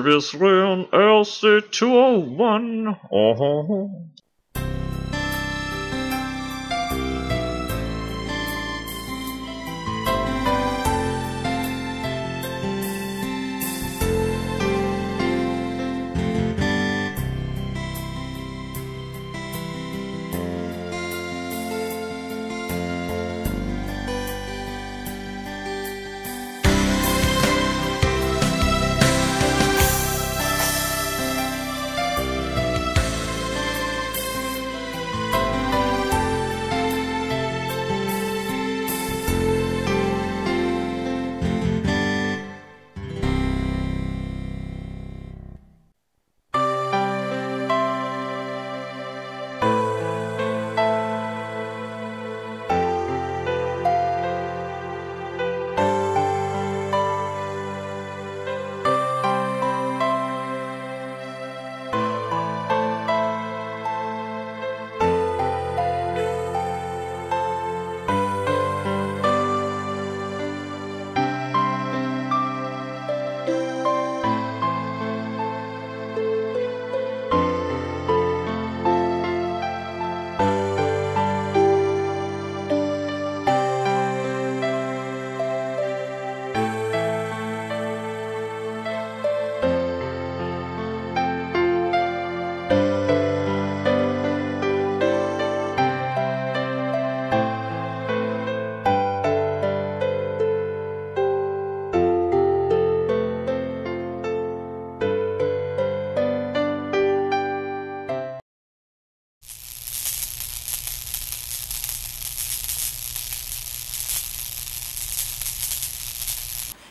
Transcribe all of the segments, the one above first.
Previously on ALC201. Oh.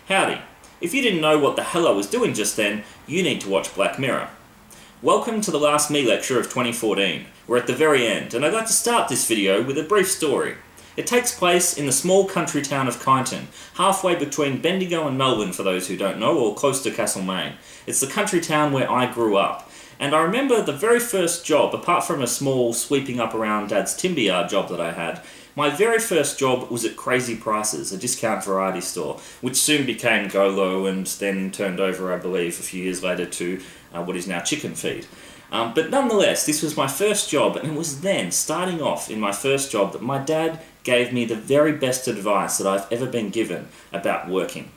Howdy. If you didn't know what the hell I was doing just then, you need to watch Black Mirror. Welcome to the last meLecture of 2014. We're at the very end, and I'd like to start this video with a brief story. It takes place in the small country town of Kyneton, halfway between Bendigo and Melbourne for those who don't know, or close to Castlemaine. It's the country town where I grew up. And I remember the very first job, apart from a small sweeping up around Dad's timber yard job that I had, my very first job was at Crazy Prices, a discount variety store, which soon became Golo and then turned over, I believe, a few years later to what is now Chicken Feed. But nonetheless, this was my first job, and it was then, starting off in my first job, that my dad gave me the very best advice that I've ever been given about working.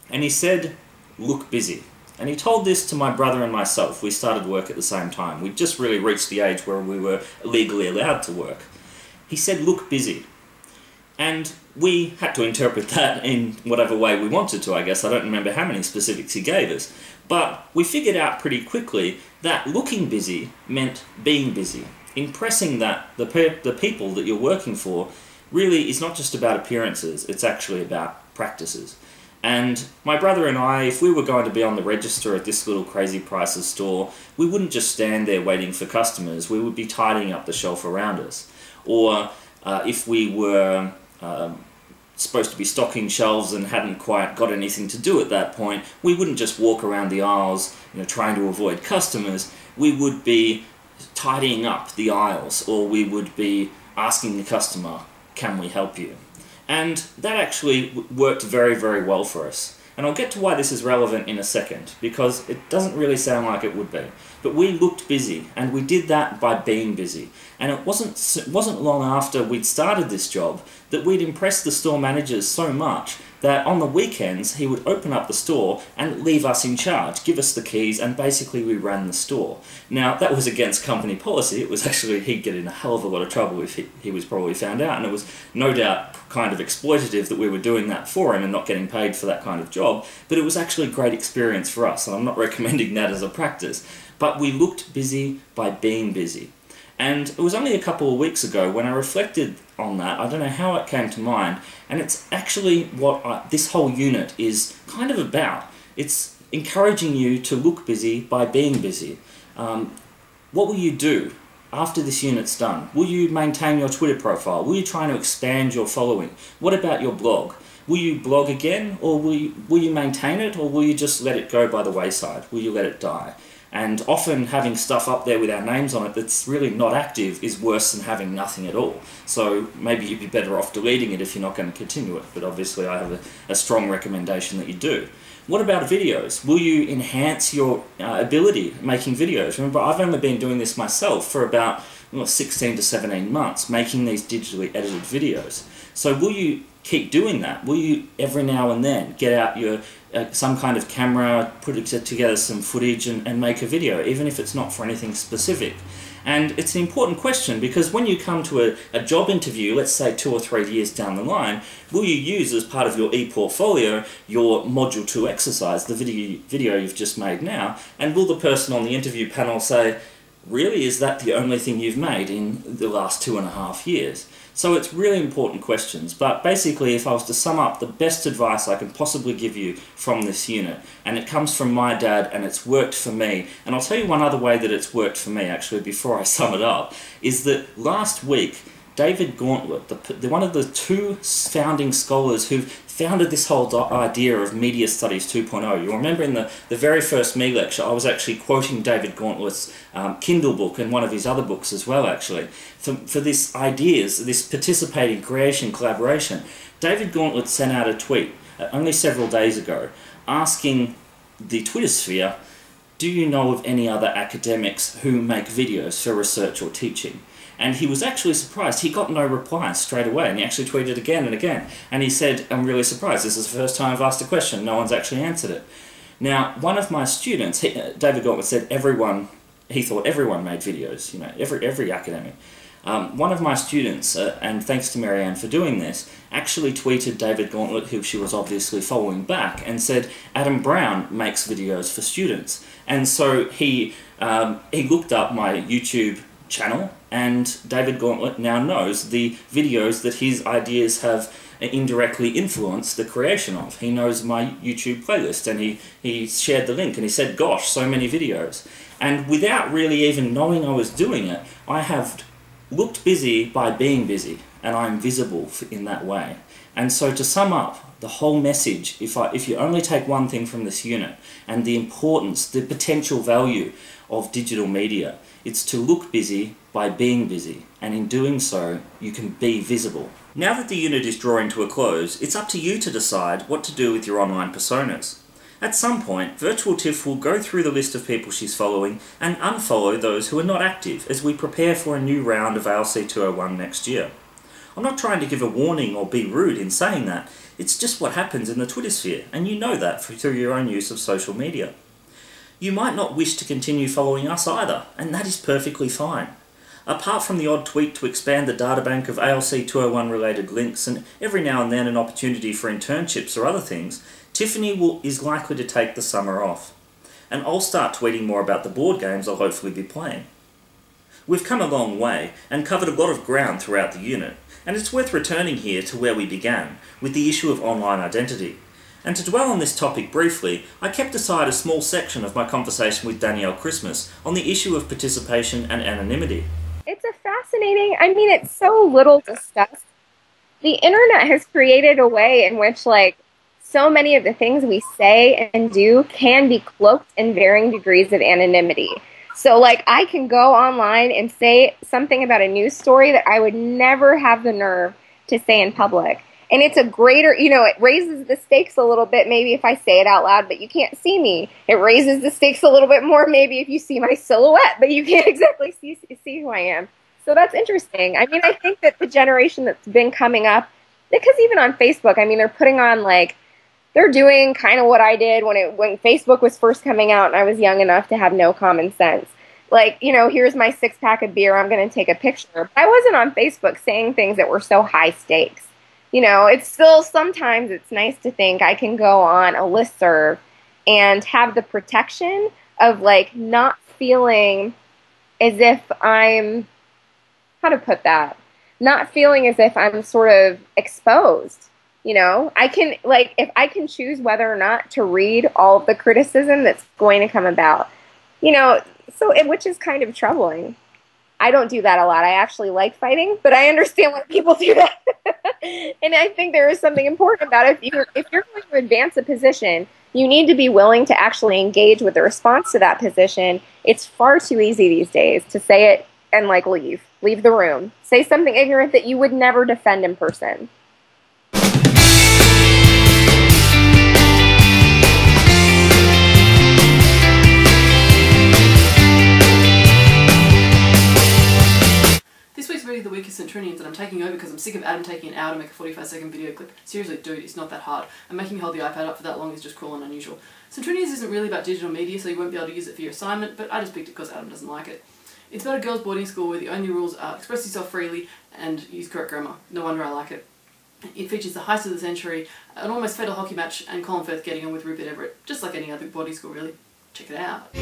And he said, look busy. And he told this to my brother and myself. We started work at the same time. We'd just really reached the age where we were legally allowed to work. He said, look busy. And we had to interpret that in whatever way we wanted to, I guess. I don't remember how many specifics he gave us. But we figured out pretty quickly that looking busy meant being busy. Impressing that the people that you're working for really is not just about appearances, it's actually about practices. And my brother and I, if we were going to be on the register at this little Crazy Prices store, we wouldn't just stand there waiting for customers, we would be tidying up the shelf around us. Or if we were supposed to be stocking shelves and hadn't quite got anything to do at that point, we wouldn't just walk around the aisles, trying to avoid customers. We would be tidying up the aisles, or we would be asking the customer, can we help you? And that actually worked very, very well for us. And I'll get to why this is relevant in a second, because it doesn't really sound like it would be. But we looked busy, and we did that by being busy. And it wasn't long after we'd started this job that we'd impressed the store managers so much that on the weekends he would open up the store and leave us in charge, give us the keys, and basically we ran the store. Now, that was against company policy. It was actually, he'd get in a hell of a lot of trouble if he was probably found out, and it was no doubt kind of exploitative that we were doing that for him and not getting paid for that kind of job, but it was actually a great experience for us, and I'm not recommending that as a practice. But we looked busy by being busy. And it was only a couple of weeks ago when I reflected on that. I don't know how it came to mind, and it's actually what this whole unit is kind of about. It's encouraging you to look busy by being busy. What will you do after this unit's done? Will you maintain your Twitter profile? Will you try to expand your following? What about your blog? Will you blog again, or will you maintain it, or will you just let it go by the wayside? Will you let it die? And often having stuff up there with our names on it that's really not active is worse than having nothing at all. So maybe you'd be better off deleting it if you're not going to continue it. But obviously I have a strong recommendation that you do. What about videos? Will you enhance your ability making videos? Remember, I've only been doing this myself for about 16 to 17 months, making these digitally edited videos. So will you keep doing that? Will you every now and then get out your some kind of camera, put together some footage and make a video, even if it's not for anything specific? And it's an important question, because when you come to a job interview, let's say 2 or 3 years down the line, will you use as part of your e-portfolio your Module 2 exercise, the video you've just made now, and will the person on the interview panel say, really, is that the only thing you've made in the last 2.5 years? So it's really important questions, but basically if I was to sum up the best advice I can possibly give you from this unit, and it comes from my dad and it's worked for me, and I'll tell you one other way that it's worked for me actually before I sum it up, is that last week David Gauntlet, one of the 2 founding scholars who founded this whole idea of Media Studies 2.0. You'll remember in the very first meLecture, I was actually quoting David Gauntlet's Kindle book and one of his other books as well, actually, for this ideas, this participating creation, collaboration. David Gauntlet sent out a tweet only several days ago asking the Twitter sphere, do you know of any other academics who make videos for research or teaching? And he was actually surprised. He got no reply straight away, and he actually tweeted again and again. And he said, I'm really surprised. This is the first time I've asked a question. No one's actually answered it. Now, one of my students, David Gauntlet, said he thought everyone made videos, every academic. One of my students, and thanks to Marianne for doing this, actually tweeted David Gauntlet, who she was obviously following back, and said, Adam Brown makes videos for students. And so he looked up my YouTube channel, and David Gauntlet now knows the videos that his ideas have indirectly influenced the creation of. He knows my YouTube playlist, and he shared the link, and he said, gosh, so many videos. And without really even knowing I was doing it, I have looked busy by being busy, and I'm visible in that way. And so to sum up the whole message, if you only take one thing from this unit, and the importance, the potential value of digital media, it's to look busy by being busy, and in doing so, you can be visible. Now that the unit is drawing to a close, it's up to you to decide what to do with your online personas. At some point, Virtual Tiff will go through the list of people she's following and unfollow those who are not active as we prepare for a new round of ALC201 next year. I'm not trying to give a warning or be rude in saying that, it's just what happens in the Twitter sphere, and you know that through your own use of social media. You might not wish to continue following us either, and that is perfectly fine. Apart from the odd tweet to expand the databank of ALC201 related links and every now and then an opportunity for internships or other things, Tiffany is likely to take the summer off. And I'll start tweeting more about the board games I'll hopefully be playing. We've come a long way and covered a lot of ground throughout the unit, and it's worth returning here to where we began, with the issue of online identity. And to dwell on this topic briefly, I kept aside a small section of my conversation with Danielle Christmas on the issue of participation and anonymity. It's a fascinating, it's so little discussed. The internet has created a way in which, so many of the things we say and do can be cloaked in varying degrees of anonymity. So, I can go online and say something about a news story that I would never have the nerve to say in public. And it's a greater, it raises the stakes a little bit maybe if I say it out loud, but you can't see me. It raises the stakes a little bit more maybe if you see my silhouette, but you can't exactly see who I am. So that's interesting. I think that the generation that's been coming up, because even on Facebook, they're putting on, they're doing kind of what I did when Facebook was first coming out and I was young enough to have no common sense. Here's my 6-pack of beer, I'm going to take a picture. But I wasn't on Facebook saying things that were so high stakes. It's still, sometimes it's nice to think I can go on a listserv and have the protection of, not feeling as if I'm, how to put that, not feeling as if I'm sort of exposed. I can, if I can choose whether or not to read all of the criticism that's going to come about, which is kind of troubling. I don't do that a lot. I actually like fighting, but I understand why people do that. And I think there is something important about it. If you're going to advance a position, You need to be willing to actually engage with the response to that position. It's far too easy these days to say it and like leave the room. Say something ignorant that you would never defend in person. This week's video of the week is Centurions, and I'm taking over because I'm sick of Adam taking an hour to make a 45-second video clip. Seriously, dude, it's not that hard. And making you hold the iPad up for that long is just cruel and unusual. Centurions isn't really about digital media, so you won't be able to use it for your assignment, but I just picked it because Adam doesn't like it. It's about a girls' boarding school where the only rules are express yourself freely and use correct grammar. No wonder I like it. It features the heist of the century, an almost fatal hockey match, and Colin Firth getting on with Rupert Everett, just like any other boarding school really. Check it out.